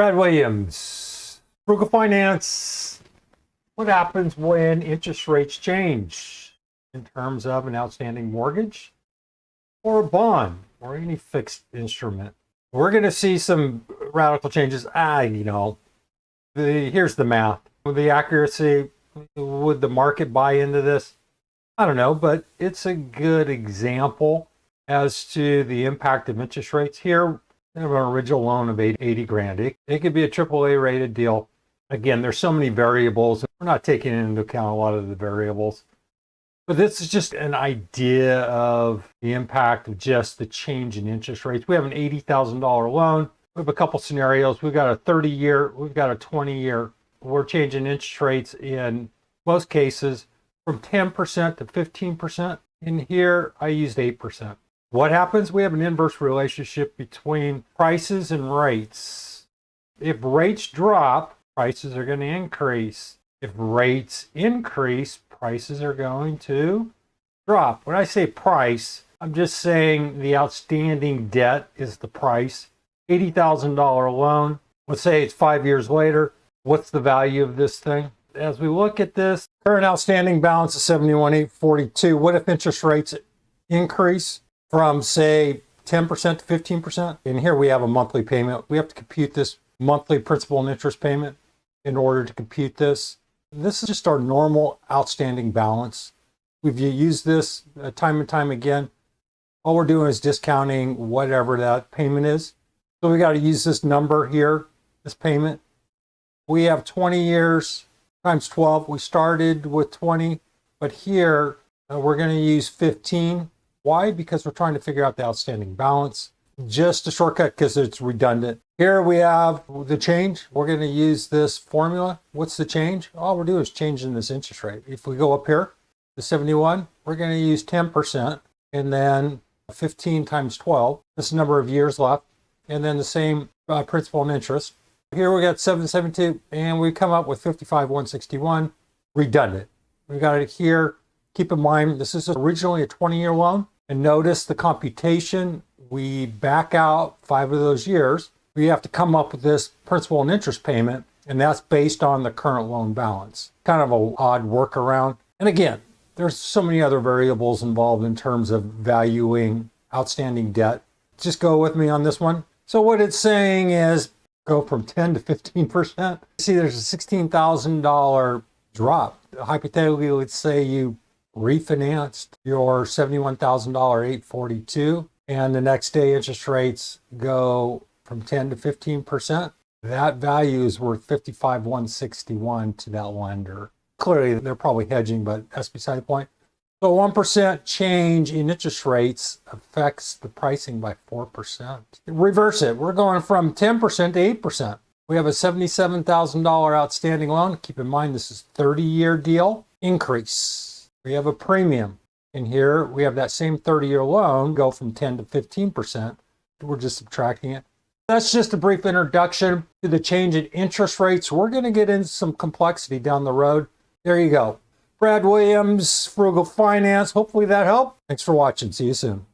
Brad Williams, Frugal Finance. What happens when interest rates change in terms of an outstanding mortgage or a bond or any fixed instrument? We're going to see some radical changes. Here's the math. The accuracy, would the market buy into this? I don't know, but it's a good example as to the impact of interest rates. Here, we have an original loan of 80 grand. It could be a AAA rated deal. Again, there's so many variables. We're not taking into account a lot of the variables. But this is just an idea of the impact of just the change in interest rates. We have an $80,000 loan. We have a couple scenarios. We've got a 30-year, we've got a 20-year. We're changing interest rates in most cases from 10% to 15%. In here, I used 8%. What happens? We have an inverse relationship between prices and rates. If rates drop, prices are going to increase. If rates increase, prices are going to drop. When I say price, I'm just saying the outstanding debt is the price. $80,000 loan. Let's say it's 5 years later. What's the value of this thing? As we look at this, current outstanding balance is $71,842. What if interest rates increase from, say, 10% to 15%? And here we have a monthly payment. We have to compute this monthly principal and interest payment in order to compute this. This is just our normal outstanding balance. We've used this time and time again. All we're doing is discounting whatever that payment is. So we got to use this number here, this payment. We have 20 years times 12. We started with 20, but here we're going to use 15. Why? Because we're trying to figure out the outstanding balance. Just a shortcut because it's redundant. Here we have the change. We're going to use this formula. What's the change? All we're doing is changing this interest rate. If we go up here to 71, we're going to use 10% and then 15 times 12. This is the number of years left. And then the same principal and interest. Here we got 772 and we come up with 55,161 redundant. We got it here. Keep in mind, this is originally a 20-year loan. And notice the computation, we back out 5 of those years. We have to come up with this principal and interest payment, and that's based on the current loan balance. Kind of an odd workaround. And again, there's so many other variables involved in terms of valuing outstanding debt. Just go with me on this one. So what it's saying is go from 10 to 15%. See, there's a $16,000 drop. Hypothetically, let's say you refinanced your $71,000 842, and the next day interest rates go from 10 to 15%. That value is worth $55,161 to that lender. Clearly, they're probably hedging, but that's beside the point. So 1% change in interest rates affects the pricing by 4%. Reverse it. We're going from 10% to 8%. We have a $77,000 outstanding loan. Keep in mind, this is a 30-year deal. Increase. We have a premium. And here we have that same 30-year loan go from 10 to 15%. We're just subtracting it. That's just a brief introduction to the change in interest rates. We're going to get into some complexity down the road. There you go. Brad Williams, Frugal Finance. Hopefully that helped. Thanks for watching. See you soon.